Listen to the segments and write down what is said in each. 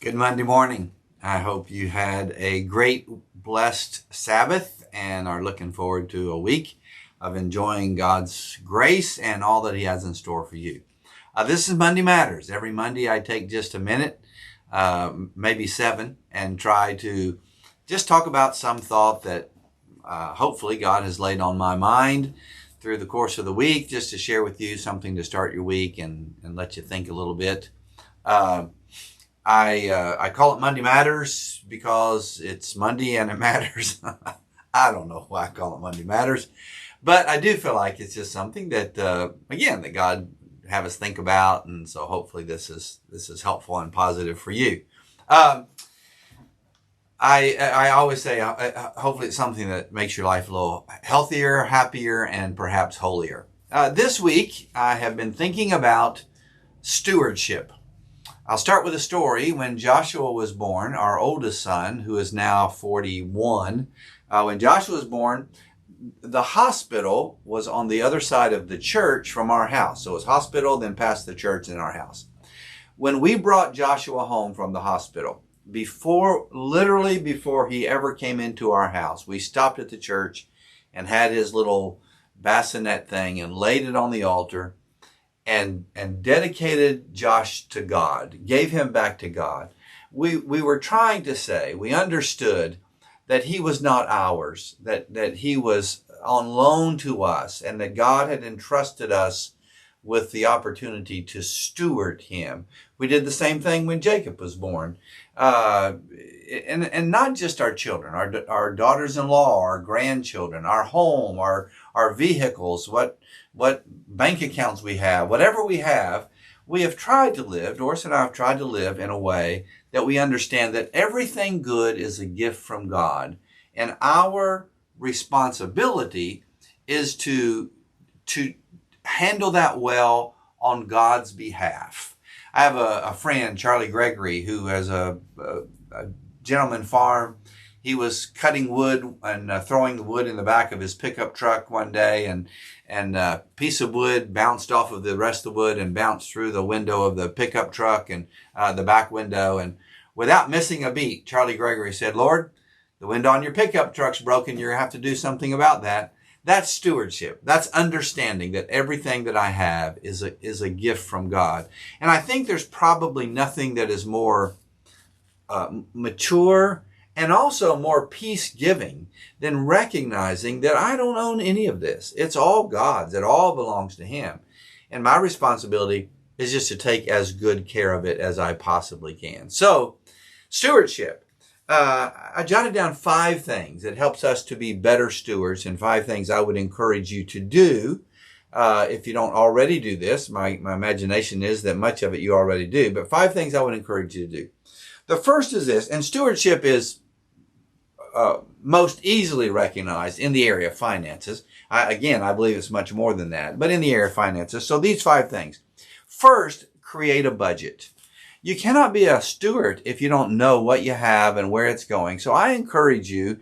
Good Monday morning. I hope you had a great, blessed Sabbath and are looking forward to a week of enjoying God's grace and all that He has in store for you. This is Monday Matters. Every Monday I take just a minute, maybe 7, and try to just talk about some thought that hopefully God has laid on my mind through the course of the week, just to share with you something to start your week and let you think a little bit. I call it Monday Matters because it's Monday and it matters. I don't know why I call it Monday Matters, but I do feel like it's just something that, that God have us think about. And so hopefully this is helpful and positive for you. I always say, hopefully it's something that makes your life a little healthier, happier, and perhaps holier. This week, I have been thinking about stewardship. I'll start with a story. When Joshua was born, our oldest son, who is now 41, when Joshua was born, the hospital was on the other side of the church from our house. So it was hospital, then past the church and our house. When we brought Joshua home from the hospital, literally before he ever came into our house, we stopped at the church and had his little bassinet thing and laid it on the altar and dedicated Josh to God, gave him back to God. We were trying to say, we understood that he was not ours, that he was on loan to us, and that God had entrusted us with the opportunity to steward him. We did the same thing when Jacob was born. And not just our children, our daughters-in-law, our grandchildren, our home, our vehicles, what bank accounts we have, whatever we have tried to live, Doris and I have tried to live in a way that we understand that everything good is a gift from God. And our responsibility is to handle that well on God's behalf. I have a friend, Charlie Gregory, who has a gentleman farm. He was cutting wood and throwing the wood in the back of his pickup truck one day, and a piece of wood bounced off of the rest of the wood and bounced through the window of the pickup truck and the back window. And without missing a beat, Charlie Gregory said, "Lord, the window on your pickup truck's broken. You're going to have to do something about that." That's stewardship. That's understanding that everything that I have is a gift from God. And I think there's probably nothing that is more mature and also more peace-giving than recognizing that I don't own any of this. It's all God's. It all belongs to Him. And my responsibility is just to take as good care of it as I possibly can. So, stewardship. I jotted down 5 things that helps us to be better stewards, and 5 things I would encourage you to do. If you don't already do this, my imagination is that much of it you already do, but 5 things I would encourage you to do. The first is this, and stewardship is most easily recognized in the area of finances. I believe it's much more than that, but in the area of finances. So these 5 things. First, create a budget. You cannot be a steward if you don't know what you have and where it's going. So I encourage you,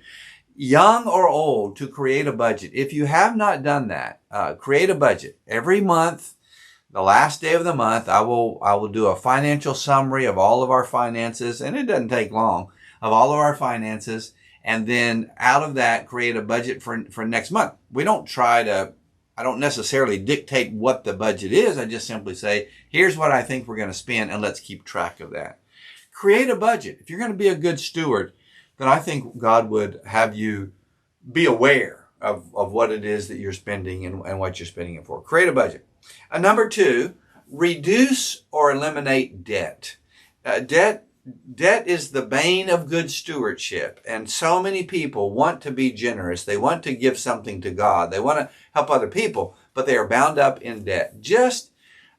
young or old, to create a budget. If you have not done that, create a budget. Every month, the last day of the month, I will do a financial summary of all of our finances, and it doesn't take long, of all of our finances, and then out of that, create a budget for next month. I don't necessarily dictate what the budget is. I just simply say, here's what I think we're going to spend, and let's keep track of that. Create a budget. If you're going to be a good steward, then I think God would have you be aware of what it is that you're spending and what you're spending it for. Create a budget. Number 2, reduce or eliminate debt. Debt is the bane of good stewardship, and so many people want to be generous. They want to give something to God. They want to help other people, but they are bound up in debt.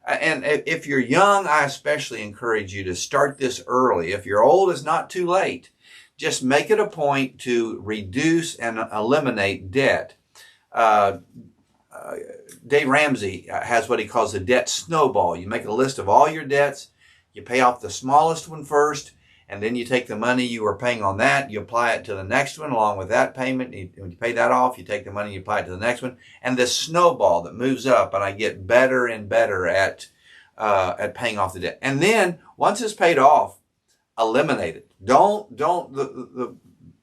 And if you're young, I especially encourage you to start this early. If you're old, it's not too late. Just make it a point to reduce and eliminate debt. Dave Ramsey has what he calls a debt snowball. You make a list of all your debts. You pay off the smallest one first, and then you take the money you were paying on that, you apply it to the next one along with that payment. When you pay that off, you take the money, you apply it to the next one, and this snowball that moves up, and I get better and better at paying off the debt. And then once it's paid off, eliminate it. The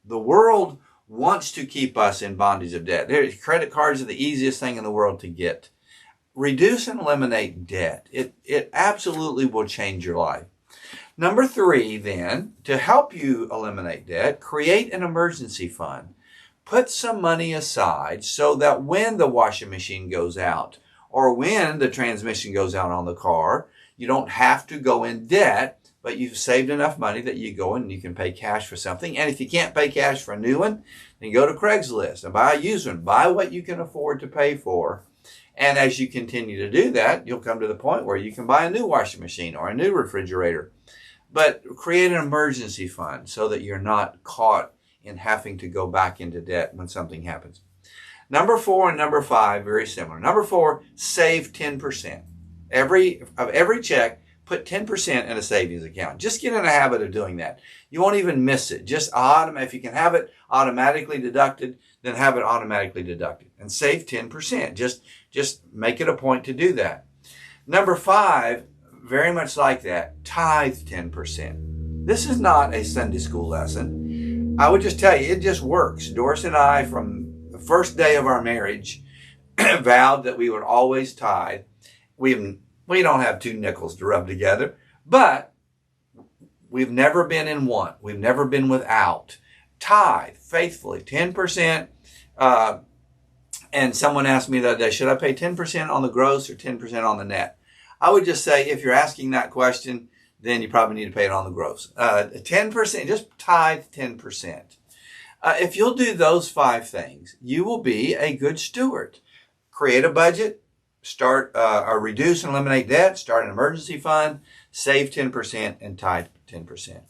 world wants to keep us in bondage of debt. Credit cards are the easiest thing in the world to get. Reduce and eliminate debt. It absolutely will change your life. Number 3, then, to help you eliminate debt, create an emergency fund. Put some money aside so that when the washing machine goes out or when the transmission goes out on the car, you don't have to go in debt, but you've saved enough money that you go and you can pay cash for something. And if you can't pay cash for a new one, then go to Craigslist and buy a used one. Buy what you can afford to pay for. And as you continue to do that, you'll come to the point where you can buy a new washing machine or a new refrigerator. But create an emergency fund so that you're not caught in having to go back into debt when something happens. Number 4 and number 5, very similar. Number 4, save 10%. Every check, put 10% in a savings account. Just get in a habit of doing that. You won't even miss it. If you can have it automatically deducted, then have it automatically deducted. And save 10%. Just make it a point to do that. Number 5, very much like that, tithe 10%. This is not a Sunday school lesson. I would just tell you, it just works. Doris and I, from the first day of our marriage, vowed that we would always tithe. We don't have 2 nickels to rub together, but we've never been in want. We've never been without. Tithe faithfully, 10%. And someone asked me the other day, should I pay 10% on the gross or 10% on the net? I would just say, if you're asking that question, then you probably need to pay it on the gross. 10%, just tithe 10%. If you'll do those 5 things, you will be a good steward. Create a budget, reduce and eliminate debt, start an emergency fund, save 10%, and tithe 10%.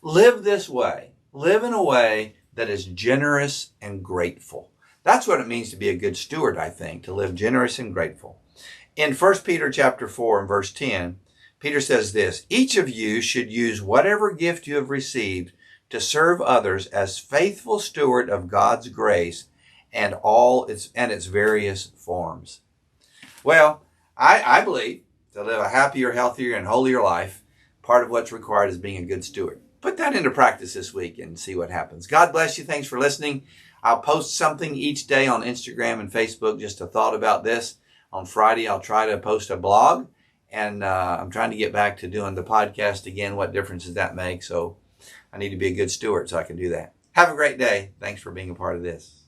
Live this way. Live in a way that is generous and grateful. That's what it means to be a good steward, I think, to live generous and grateful. In 1 Peter chapter 4 and verse 10, Peter says this, each of you should use whatever gift you have received to serve others as faithful steward of God's grace and its various forms. Well, I believe to live a happier, healthier, and holier life, part of what's required is being a good steward. Put that into practice this week and see what happens. God bless you. Thanks for listening. I'll post something each day on Instagram and Facebook, just a thought about this. On Friday, I'll try to post a blog, and I'm trying to get back to doing the podcast again. What difference does that make? So I need to be a good steward so I can do that. Have a great day. Thanks for being a part of this.